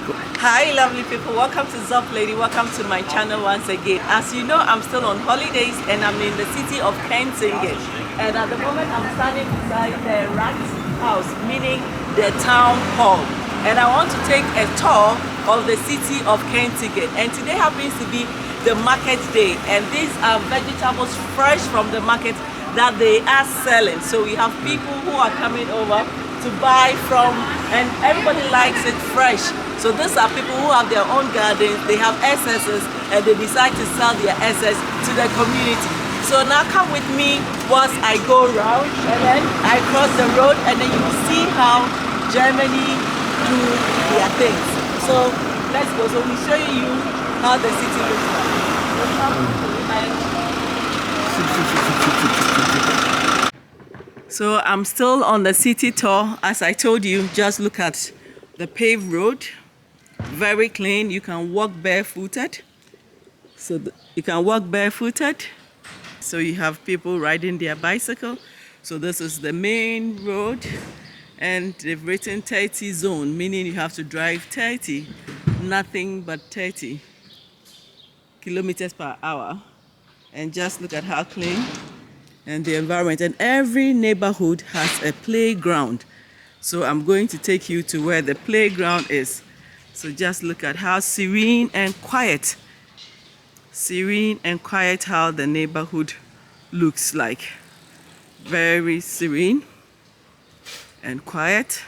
Hi lovely people, welcome to Zop Lady, welcome to my channel once again. As you know, I'm still on holidays and I'm in the city of Kenzingen. And at the moment I'm standing beside the Rat House, meaning the town hall. And I want to take a tour of the city of Kenzingen. And today happens to be the market day. And these are vegetables fresh from the market that they are selling. So we have people who are coming over to buy from, and everybody likes it fresh. So these are people who have their own gardens, they have excesses, and they decide to sell their excess to the community. So now come with me whilst I go around, and then I cross the road, and then you will see how Germany do their things. So let's go. So we're showing you how the city looks like. So I'm still on the city tour. As I told you, just look at the paved road, very clean. You can walk barefooted. So you can walk barefooted. So you have people riding their bicycle. So this is the main road, and they've written 30 zone, meaning you have to drive 30, nothing but 30 kilometers per hour. And just look at how clean and the environment, and every neighborhood has a playground. So I'm going to take you to where the playground is. So just look at how serene and quiet how the neighborhood looks like. Very serene and quiet.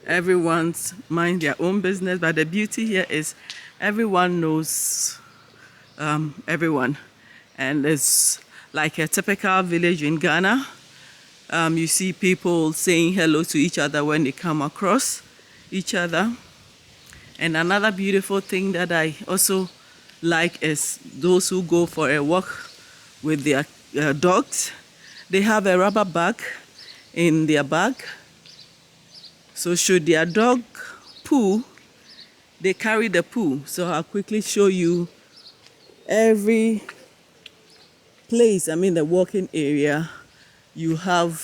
Everyone's mind their own business, but the beauty here is everyone knows everyone, and it's like a typical village in Ghana. You see people saying hello to each other when they come across each other. And another beautiful thing that I also like is those who go for a walk with their dogs. They have a rubber bag in their bag. So should their dog poo, they carry the poo. So I'll quickly show you every place, the walking area you have.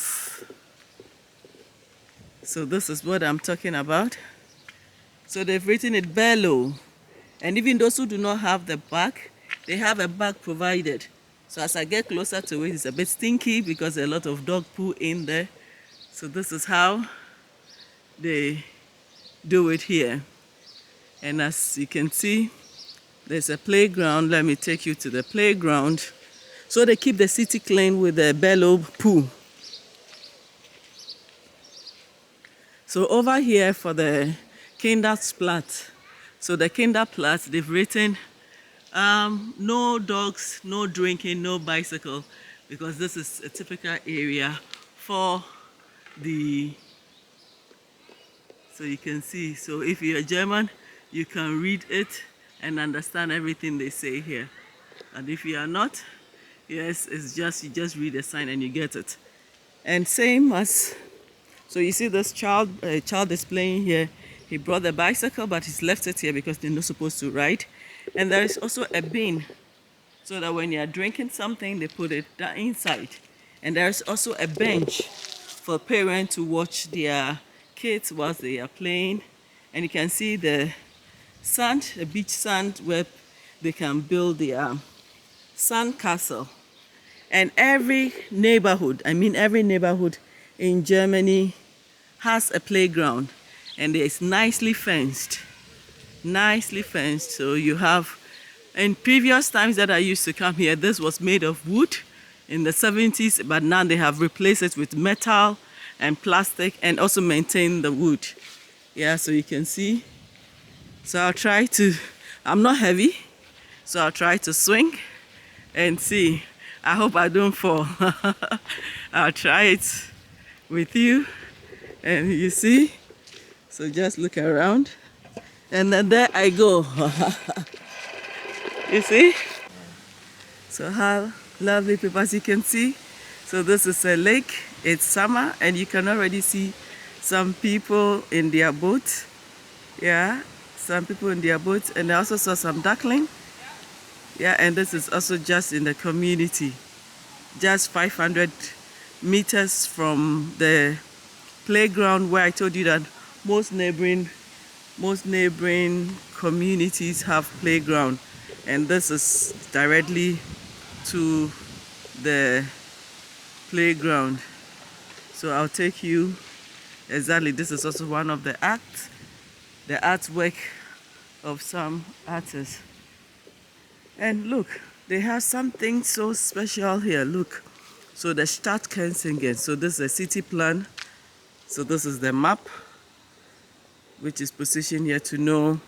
So this is what I'm talking about. So they've written it below, and even those who do not have the bag, they have a bag provided. So as I get closer to it, it's a bit stinky because there's a lot of dog poo in there. So this is how they do it here. And as you can see, there's a playground. Let me take you to the playground. So they keep the city clean with the bellow poo. So over here for the Kinderplatz. So the Kinderplatz, they've written no dogs, no drinking, no bicycle, because this is a typical area for the, so you can see. So if you're German, you can read it and understand everything they say here. And if you are not, yes, it's just, you just read the sign and you get it. And same as, so you see this child is playing here. He brought the bicycle, but he's left it here because they're not supposed to ride. And there is also a bin, so that when you're drinking something, they put it down inside. And there's also a bench for parents to watch their kids whilst they are playing. And you can see the sand, a beach sand, where they can build their sand castle. And every neighborhood in Germany has a playground, and it's nicely fenced. So you have, in previous times that I used to come here, this was made of wood in the 70s, but now they have replaced it with metal and plastic, and also maintain the wood. Yeah, so you can see. So I'll try to, I'm not heavy, so I'll try to swing and see. I hope I don't fall. I'll try it with you, and you see. So just look around, and then there I go. You see? So how lovely people, as you can see. So this is a lake. It's summer, and you can already see some people in their boat. Yeah, some people in their boat, and I also saw some duckling. Yeah, and this is also just in the community, just 500 meters from the playground where I told you that most neighboring most neighboring communities have playground, and this is directly to the playground. So I'll take you exactly. This is also one of the artwork of some artists. And look, they have something so special here. Look, so the Stadt Kenzingen. So this is a city plan. So this is the map, which is positioned here to know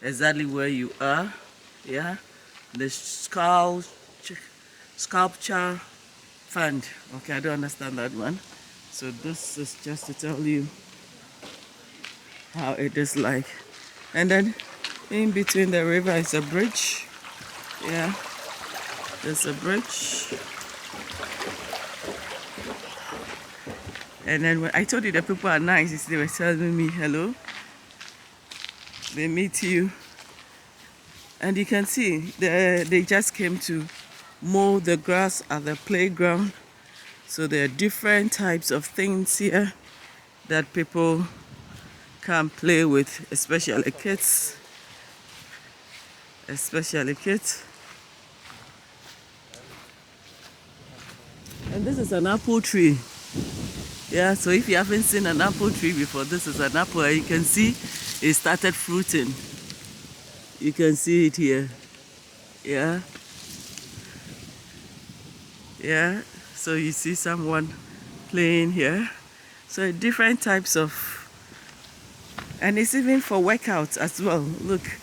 exactly where you are. Yeah, the sculpture fund. Okay, I don't understand that one. So this is just to tell you how it is like. And then in between the river is a bridge. Yeah, there's a bridge. And then when I told you the people are nice, they were telling me hello. They meet you. And you can see they just came to mow the grass at the playground. So there are different types of things here that people can play with, especially kids. Especially kids. And this is an apple tree. Yeah, so if you haven't seen an apple tree before, this is an apple. You can see it started fruiting. You can see it here. Yeah. Yeah. So you see someone playing here. So different types of, and it's even for workouts as well. Look.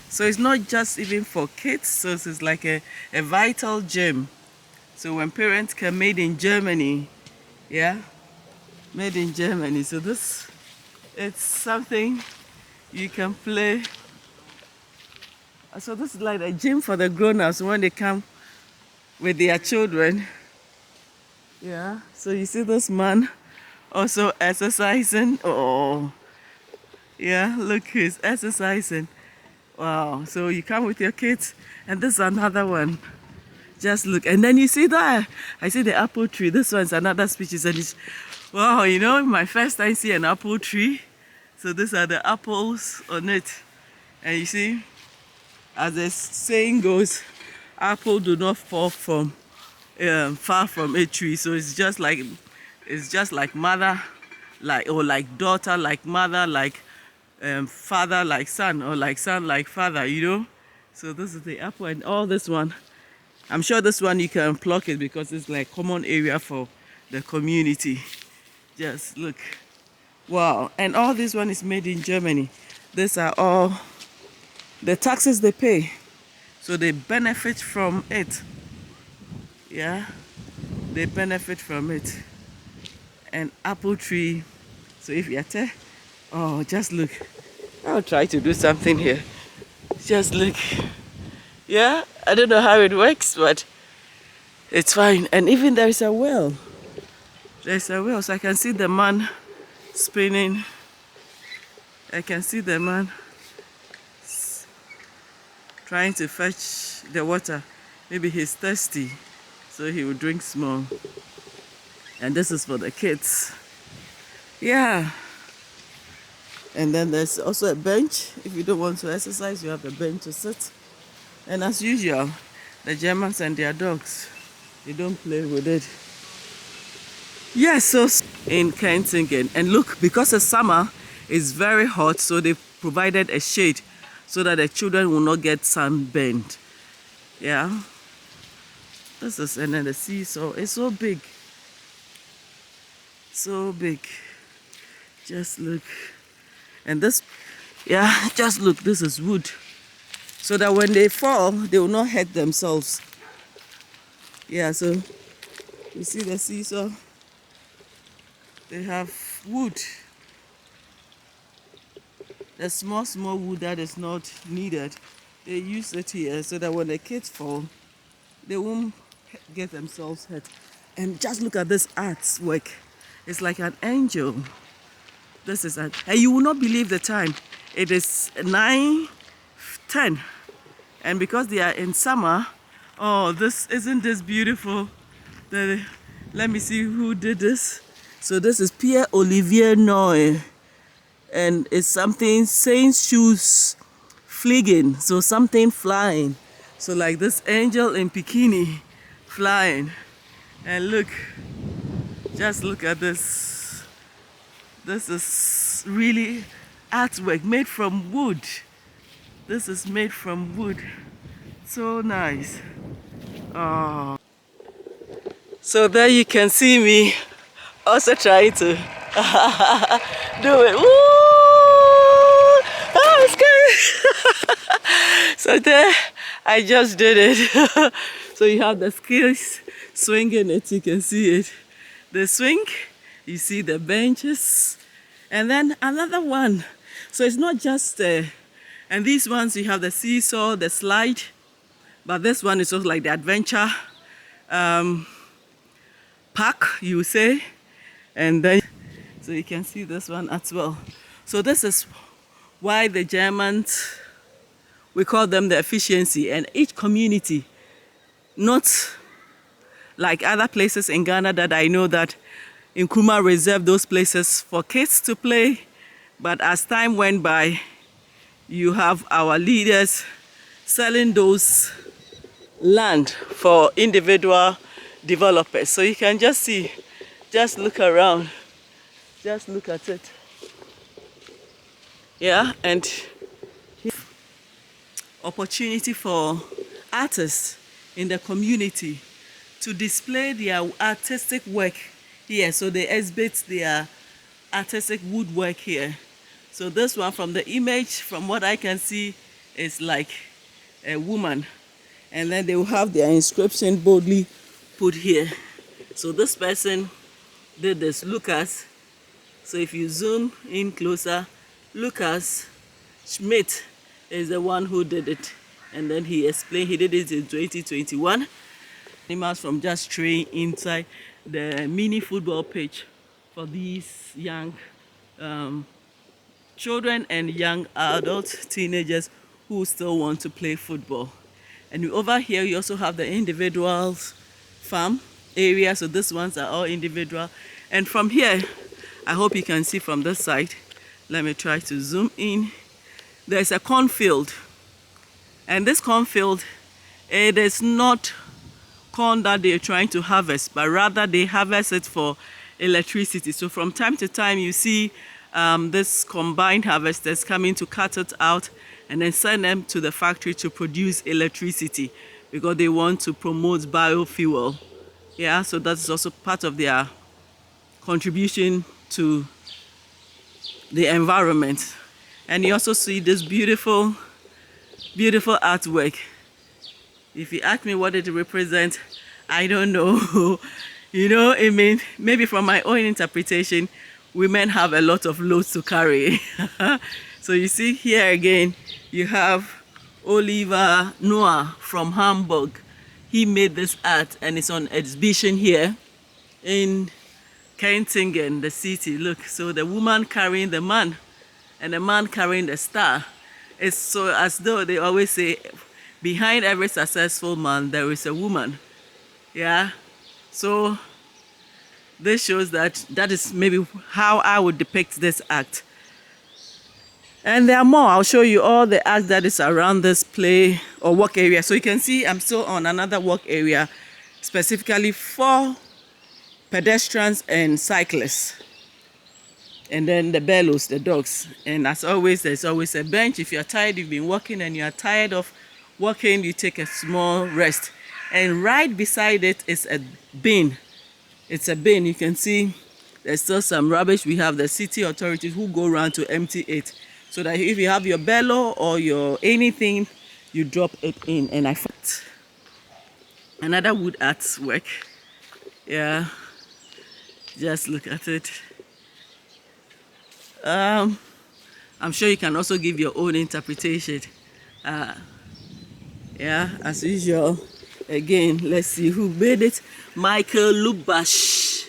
So it's not just even for kids. So it's like a vital gym. So when parents can made in Germany, yeah, made in Germany. So this, it's something you can play. So this is like a gym for the grown-ups when they come with their children. Yeah. So you see this man also exercising. Oh, yeah. Look, he's exercising. Wow. So you come with your kids, and this is another one. Just look, and then you see that I see the apple tree. This one's another species, and it's wow. You know, my first time see an apple tree. So these are the apples on it, and you see, as the saying goes, apple do not fall from far from a tree. So it's just like mother, like daughter, like mother, like father, like son, or like son, like father. You know. So this is the apple, and all this one. I'm sure this one you can pluck it because it's like common area for the community. Just look. Wow. And all this one is made in Germany. These are all the taxes they pay. So they benefit from it. Yeah. They benefit from it. And apple tree. So if you're there, oh, just look. I'll try to do something here. Just look. Yeah, I don't know how it works, but it's fine. And even there is a well. There's a well, so I can see the man spinning. I can see the man trying to fetch the water. Maybe he's thirsty, so he will drink small. And this is for the kids. Yeah. And then there's also a bench. If you don't want to exercise, you have a bench to sit. And as usual, the Germans and their dogs, they don't play with it. Yes, so in Kenzingen. And look, because the summer is very hot, so they provided a shade so that the children will not get sunburned. Yeah. This is, and then the seesaw is so big. So big. Just look. And this, yeah, just look, this is wood. So that when they fall, they will not hurt themselves. Yeah, so you see the seesaw? They have wood. The small wood that is not needed, they use it here so that when the kids fall, they won't get themselves hurt. And just look at this artwork. It's like an angel. This is and you will not believe the time. It is 9:10. And because they are in summer, oh, isn't this beautiful? Let me see who did this. So this is Pierre Olivier Noy. and it's something saying shoes fliegen, so something flying. So like this angel in bikini flying. And look, just look at this. This is really artwork made from wood. This is made from wood. So nice. Oh. So there you can see me also trying to do it. Woo! Oh, it's good. So there, I just did it. So you have the skills swinging it, you can see it. The swing, you see the benches, and then another one. So it's not just, and these ones you have the seesaw, the slide, but this one is also like the adventure park, you say, and then so you can see this one as well. So this is why the Germans, we call them the efficiency, and each community, not like other places in Ghana that I know that Nkrumah reserved those places for kids to play, but as time went by, you have our leaders selling those land for individual developers. So you can just see, just look around, just look at it. Yeah, and opportunity for artists in the community to display their artistic work here. So they exhibit their artistic woodwork here. So this one, from the image, from what I can see, is like a woman, and then they will have their inscription boldly put here. So this person did this, Lucas. So if you zoom in closer, Lucas Schmidt is the one who did it, and then he explained he did it in 2021. Animals from just training inside the mini football pitch for these young children and young adults, teenagers who still want to play football. And over here you also have the individuals farm area. So these ones are all individual. And from here, I hope you can see from this side, let me try to zoom in. There's a cornfield, and this cornfield, it is not corn that they're trying to harvest, but rather they harvest it for electricity. So from time to time you see this combined harvesters coming to cut it out and then send them to the factory to produce electricity, because they want to promote biofuel. Yeah, so that's also part of their contribution to the environment. And you also see this beautiful, beautiful artwork. If you ask me what it represents, I don't know. You know, I mean, maybe from my own interpretation, women have a lot of loads to carry. So you see here again, you have Oliver Noah from Hamburg. He made this art, and it's on exhibition here in Kenzingen, the city. Look, so the woman carrying the man, and the man carrying the star. It's so as though they always say, behind every successful man, there is a woman. Yeah, so this shows that that is maybe how I would depict this act. And there are more. I'll show you all the act that is around this play or work area. So you can see I'm still on another work area specifically for pedestrians and cyclists. And then the bellows, the dogs. And as always, there's always a bench. If you're tired, you've been walking and you're tired of walking, you take a small rest. And right beside it is a bin. It's a bin. You can see there's still some rubbish. We have the city authorities who go around to empty it, so that if you have your bellow or your anything, you drop it in. And I found another wood artwork. Yeah, just look at it. I'm sure you can also give your own interpretation. Yeah, as usual. Again, let's see who made it. Michael Lubash.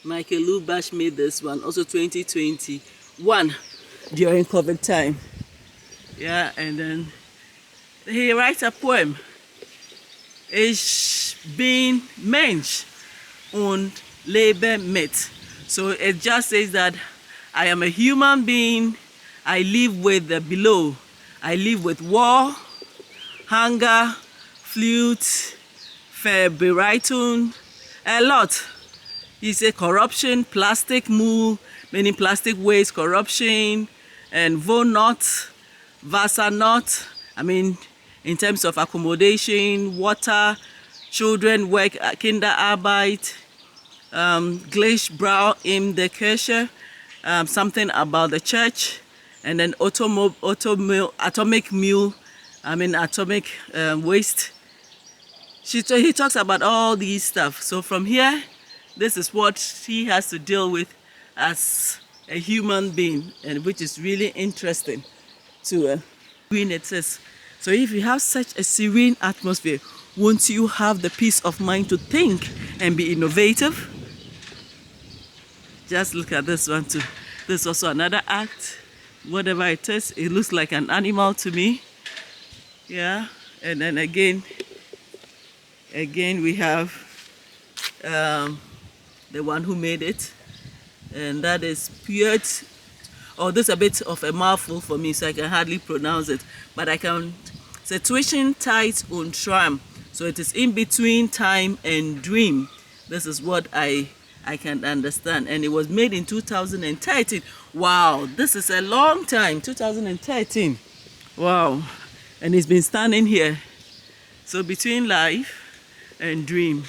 Michael Lubash made this one, also 2021, during COVID time. Yeah, and then he writes a poem. Ich bin Mensch und lebe mit. So it just says that I am a human being. I live with the below. I live with war, hunger, flute, febriton, a lot. You say corruption, plastic move, many plastic waste, corruption, and vonot, vasa not. I mean, in terms of accommodation, water, children work, Kinderarbeit, Gleichbrau in the Kirche, something about the church, and then atomic waste. He talks about all these stuff. So from here, this is what he has to deal with as a human being, and which is really interesting to read. It says, so if you have such a serene atmosphere, won't you have the peace of mind to think and be innovative? Just look at this one too. This is also another act. Whatever it is, it looks like an animal to me. Yeah, and then again we have the one who made it, and that is Piet. Oh, this is a bit of a mouthful for me, so I can hardly pronounce it, but I can. It's zwischen Zeit und Traum, so it is in between time and dream. This is what I can understand, and it was made in 2013. Wow, this is a long time. 2013. Wow, and it's been standing here. So between life and dream.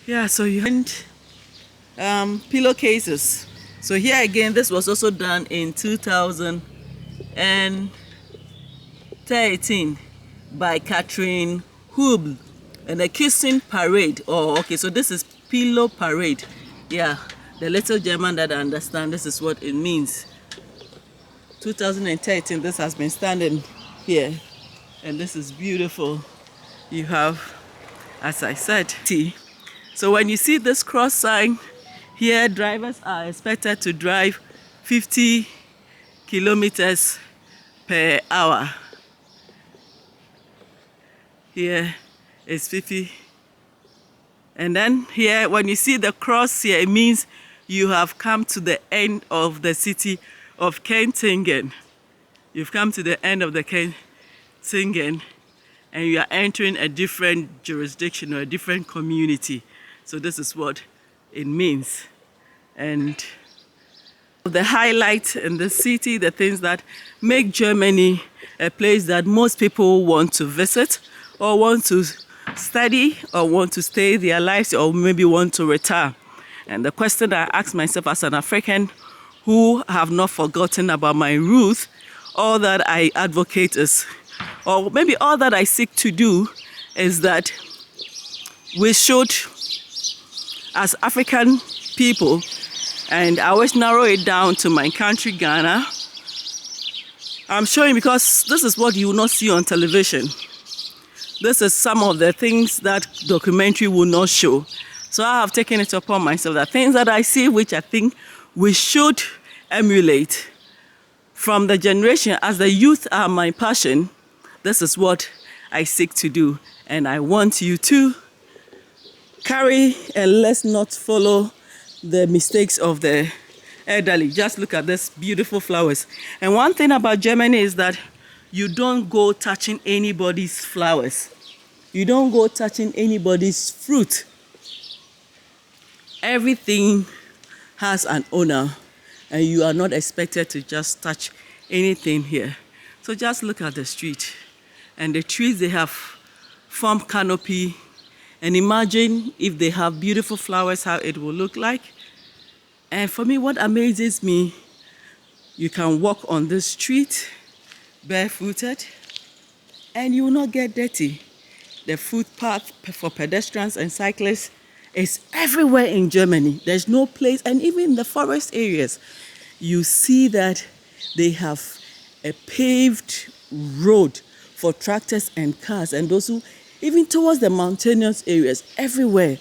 Yeah, so you find pillowcases. So here again, this was also done in 2013 by Catherine Hubl, and a kissing parade. Oh, okay, so this is pillow parade. Yeah, the little German that I understand, this is what it means. 2013, this has been standing here, and this is beautiful. You have, as I said, T. So when you see this cross sign here, drivers are expected to drive 50 kilometers per hour. Here is 50. And then here, when you see the cross here, it means you have come to the end of the city of Kenzingen. You've come to the end of the Kenzingen, and you are entering a different jurisdiction or a different community. So this is what it means. And the highlight in the city, the things that make Germany a place that most people want to visit or want to study or want to stay their lives or maybe want to retire. And the question that I ask myself as an African who have not forgotten about my roots, all that I advocate is, or maybe all that I seek to do, is that we should, as African people, and I always narrow it down to my country, Ghana. I'm showing because this is what you will not see on television. This is some of the things that documentary will not show. So I have taken it upon myself that things that I see, which I think we should emulate from the generation, as the youth are my passion, this is what I seek to do. And I want you to carry, and let's not follow the mistakes of the elderly. Just look at this beautiful flowers. And one thing about Germany is that you don't go touching anybody's flowers. You don't go touching anybody's fruit. Everything has an owner, and you are not expected to just touch anything here. So just look at the street, and the trees, they have formed canopy, and imagine if they have beautiful flowers, how it will look like. And for me, what amazes me, you can walk on this street barefooted and you will not get dirty. The footpath for pedestrians and cyclists is everywhere in Germany. There's no place, and even in the forest areas, you see that they have a paved road for tractors and cars, and those who, even towards the mountainous areas, everywhere,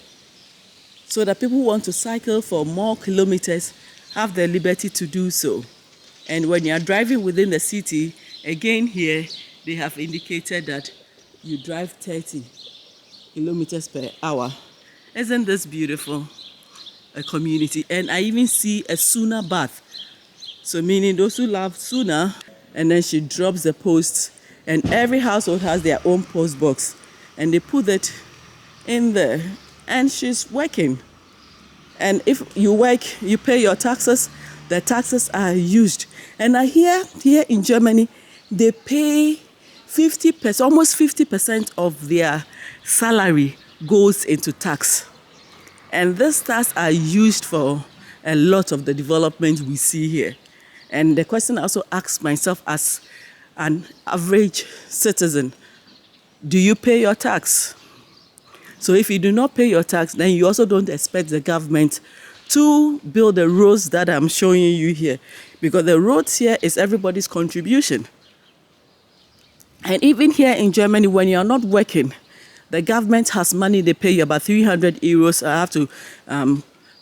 so that people who want to cycle for more kilometers have the liberty to do so. And when you are driving within the city, again here, they have indicated that you drive 30 kilometers per hour. Isn't this beautiful? community. And I even see a sauna bath. So meaning those who love sauna, and then she drops the posts, and every household has their own post box, and they put it in there, and she's working. And if you work, you pay your taxes, the taxes are used. And I hear here in Germany, they pay 50%, almost 50% of their salary goes into tax. And these taxes are used for a lot of the development we see here. And the question I also ask myself as an average citizen, do you pay your tax? So if you do not pay your tax, then you also don't expect the government to build the roads that I'm showing you here. Because the roads here is everybody's contribution. And even here in Germany, when you're not working, the government has money, they pay you about 300 euros. I have to,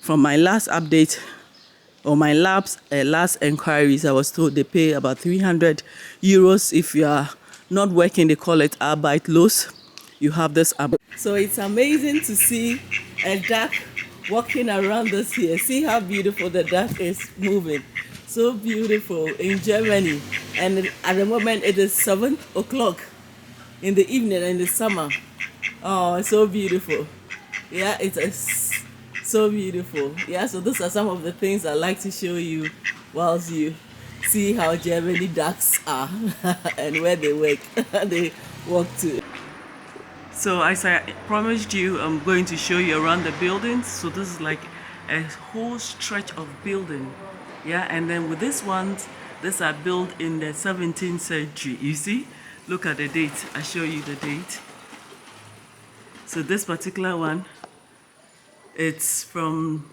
from my last update, or my last inquiries, I was told they pay about 300 euros. If you are not working, they call it Arbeitlos. You have this. So it's amazing to see a duck walking around us here. See how beautiful the duck is moving. So beautiful in Germany. And at the moment it is 7 o'clock in the evening in the summer. Oh, so beautiful. Yeah, it is so beautiful. Yeah, so those are some of the things I like to show you whilst you see how Germany ducks are and where they work. They walk to. So as I promised you, I'm going to show you around the buildings. So this is like a whole stretch of building. Yeah, and then with this ones, these are built in the 17th century. You see? Look at the date. I show you the date. So this particular one, it's from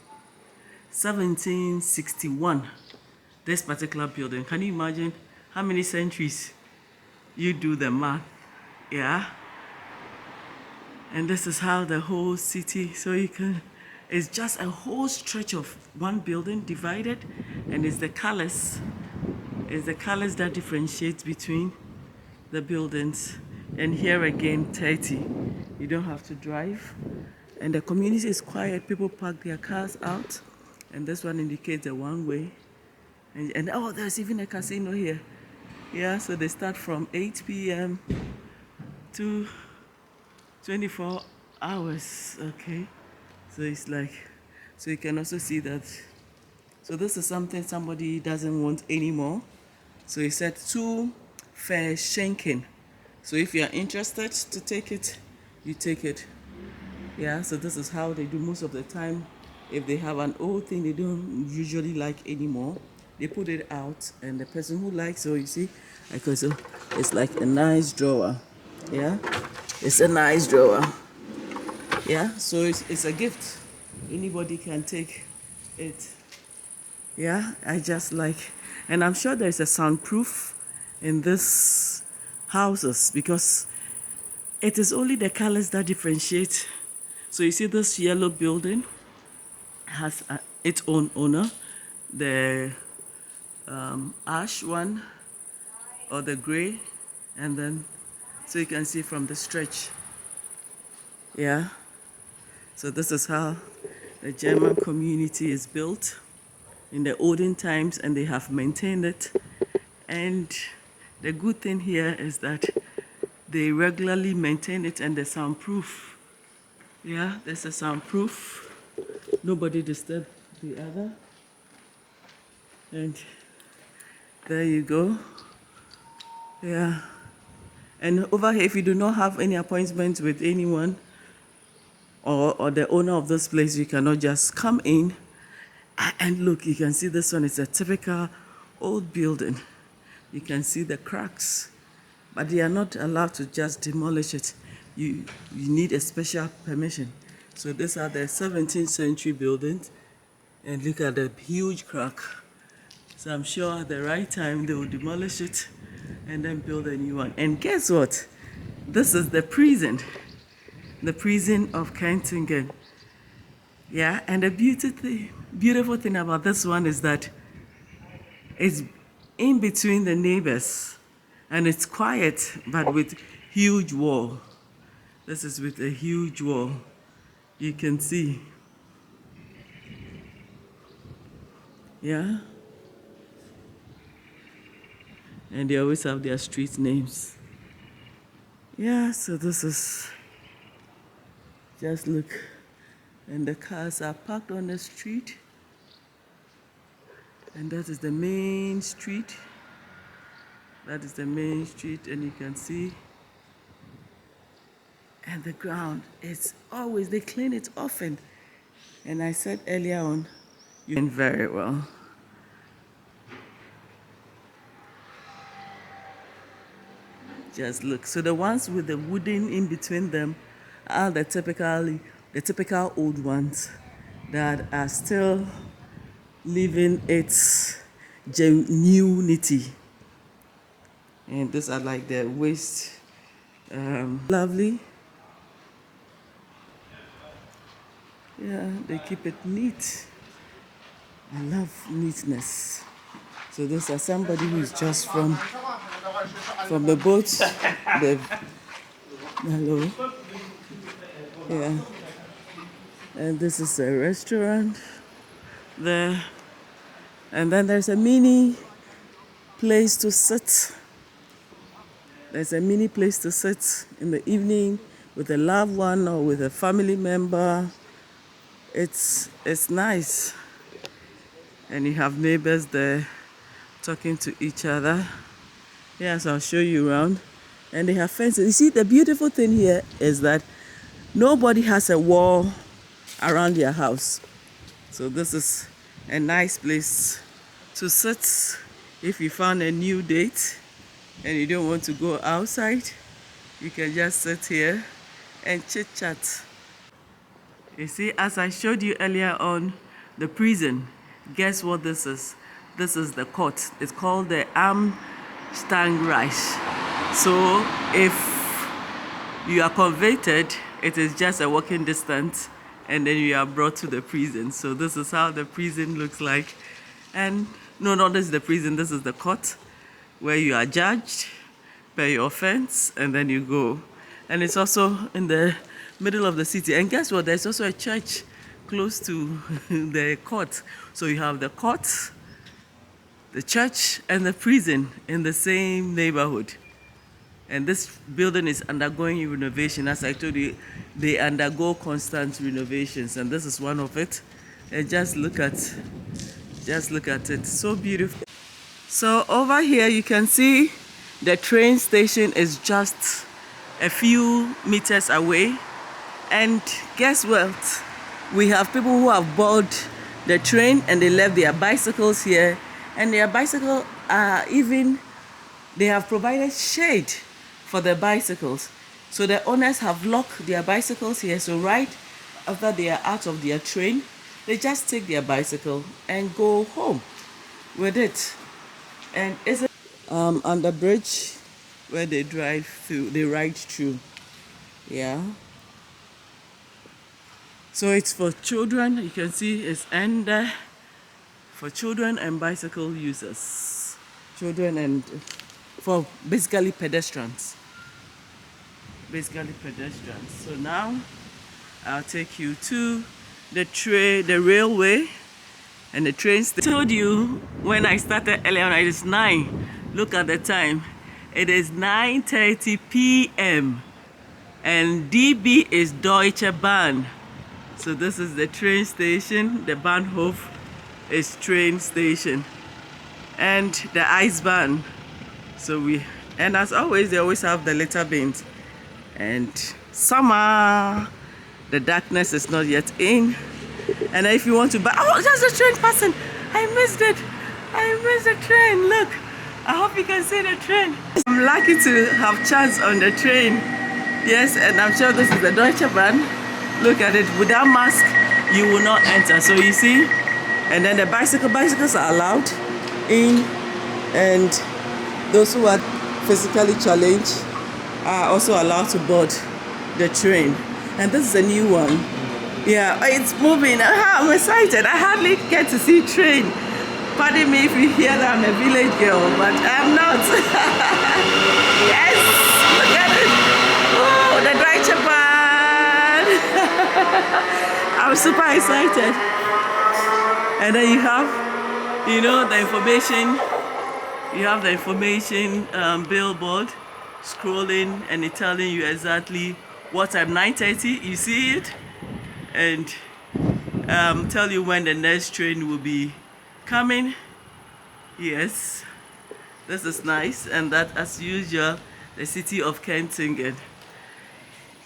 1761. This particular building. Can you imagine how many centuries? You do the math. Yeah. And this is how the whole city, so you can, it's just a whole stretch of one building divided, and it's the colors that differentiates between the buildings. And here again, 30. You don't have to drive. And the community is quiet. People park their cars out. And this one indicates a one-way. And oh, there's even a casino here. Yeah, so they start from 8 p.m. to 24 hours. Okay. So it's like, so you can also see that. So this is something somebody doesn't want anymore. So he said 2 Verschenken. So if you are interested to take it, you take it. Yeah, so this is how they do most of the time. If they have an old thing they don't usually like anymore, they put it out, and the person who likes, so you see, because it's like a nice drawer. Yeah, it's a nice drawer. Yeah, so it's a gift. Anybody can take it. Yeah, I just like, and I'm sure there's a soundproof in this houses because it is only the colors that differentiate. So you see this yellow building has its own owner. The ash one or the gray, and then so you can see from the stretch. Yeah, so this is how the German community is built in the olden times, and they have maintained it. And the good thing here is that they regularly maintain it, and they're soundproof. Yeah, there's a soundproof. Nobody disturb the other. And there you go. Yeah. And over here, if you do not have any appointments with anyone or the owner of this place, you cannot just come in. And look, you can see this one is a typical old building. You can see the cracks, but they are not allowed to just demolish it. You need a special permission. So these are the 17th century buildings, and look at the huge crack. So I'm sure at the right time they will demolish it and then build a new one. And guess what? This is the prison of Kenzingen. Yeah, and the beautiful thing about this one is that it's in between the neighbors, and it's quiet, but with huge wall. This is with a huge wall. You can see. Yeah. And they always have their street names. Yeah, so this is, just look, and the cars are parked on the street. And that is the main street. That is the main street, and you can see. And the ground is always, they clean it often. And I said earlier on, you can very well. Just look. So the ones with the wooden in between them are the typical old ones that are still living its genuinity. And these are like the waste. Lovely. Yeah, they keep it neat. I love neatness. So those are somebody who is just from the boat. Hello. Yeah. And this is a restaurant there. And then there's a mini place to sit. There's a mini place to sit in the evening with a loved one or with a family member. It's nice. And you have neighbors there talking to each other. Yes, I'll show you around. And they have fences. You see, the beautiful thing here is that nobody has a wall around their house. So this is a nice place to sit if you found a new date and you don't want to go outside. You can just sit here and chit chat. You see, as I showed you earlier on, the prison, guess what this is? This is the court. It's called the Amstangreich. So if you are convicted, it is just a walking distance, and then you are brought to the prison. So this is how the prison looks like. And no, not this is the prison, this is the court, where you are judged, pay your offense, and then you go. And it's also in the middle of the city. And guess what? There's also a church close to the court. So you have the court, the church, and the prison in the same neighborhood. And this building is undergoing renovation. As I told you, they undergo constant renovations, and this is one of it. And just look at it, so beautiful. So over here you can see the train station is just a few meters away. And guess what? We have people who have boarded the train and they left their bicycles here. And their bicycle they have provided shade for their bicycles. So the owners have locked their bicycles here. So right after they are out of their train, they just take their bicycle and go home with it. And it's on the bridge where they ride through. Yeah. So it's for children. You can see it's under for children and bicycle users. Children and for basically pedestrians. So now I'll take you to the railway and the train station. I told you when I started earlier on, it is 9. Look at the time. It is 9:30 p.m. and DB is Deutsche Bahn. So this is the train station. The Bahnhof is train station. And the Eisbahn. And as always, they always have the litter bins. And summer, the darkness is not yet in. And if you want to buy, oh, there's a train passing. I missed it. I missed the train. Look, I hope you can see the train. I'm lucky to have chance on the train. Yes, and I'm sure this is the Deutsche Bahn. Look at it. Without mask, you will not enter. So you see, and then the bicycles are allowed in, and those who are physically challenged are also allowed to board the train. And this is a new one. Yeah, it's moving. I'm excited. I hardly get to see train. Pardon me if you hear that I'm a village girl, but I'm not. Yes, look at it. Oh, the Deutsche Bahn. I'm super excited. And then you have You know, the information, you have the information billboard scrolling and it's telling you exactly what time, 9:30, you see it, and tell you when the next train will be coming. Yes, this is nice, and that, as usual, the city of Kenzingen.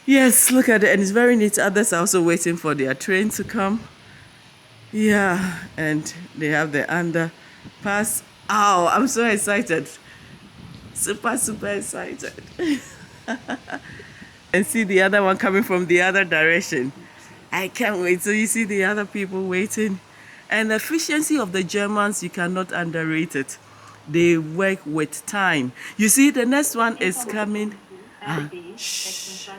Yes, look at it, and it's very neat. Others are also waiting for their train to come. Yeah, and they have the underpass. Oh, I'm so excited. Super excited. And see the other one coming from the other direction. I can't wait. So you see the other people waiting. And the efficiency of the Germans, you cannot underrate it. They work with time. You see, the next one is coming. Shh.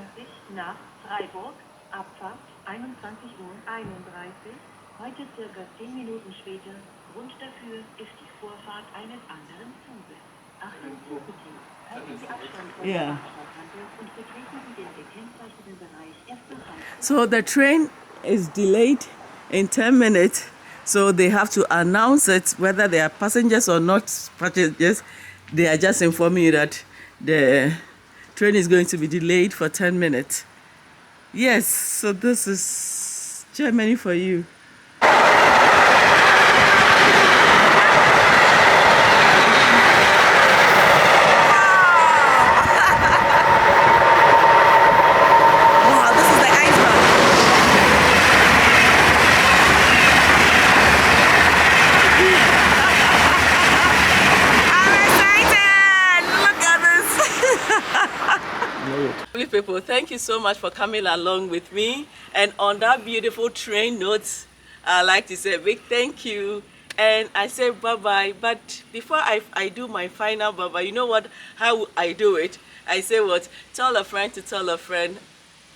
Nach Freiburg, Abfahrt 21:31. Heute circa 10 Minuten später. Grund dafür ist die Vorfahrt eines anderen Zuges. Achtung, Zugbetrieb. Halten Sie Abstand von der Bahnsteigkante und betreten Sie den gekennzeichneten Bereich erst nach Hause. So the train is delayed in 10 minutes. So they have to announce it, whether they are passengers or not passengers. They are just informing you that the train is going to be delayed for 10 minutes. Yes, so this is Germany for you. People, thank you so much for coming along with me, and on that beautiful train note, I like to say a big thank you, and I say bye-bye. But before I do my final bye-bye, you know what, how I do it? I say what? Tell a friend to tell a friend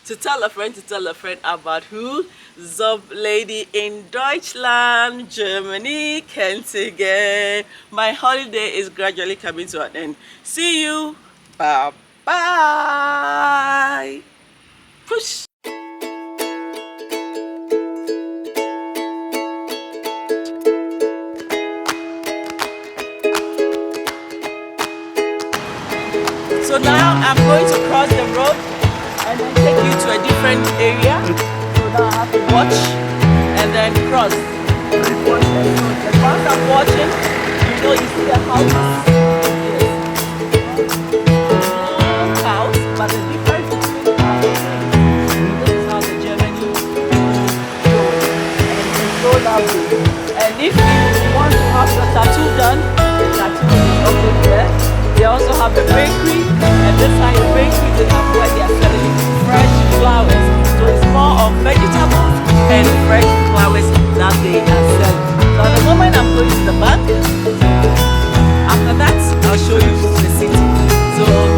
to tell a friend to tell a friend about who? Zob Lady in Deutschland, Germany, Kenzingen. My holiday is gradually coming to an end. See you. Bye. Bye. Push. So now I'm going to cross the road and then take you to a different area. So now I have to watch and then cross. And once I'm watching, you know, you see the houses. But the difference between the houses, this is how the Germany goes, and it's so lovely. And if you want to have your tattoo done, the tattoo is also there.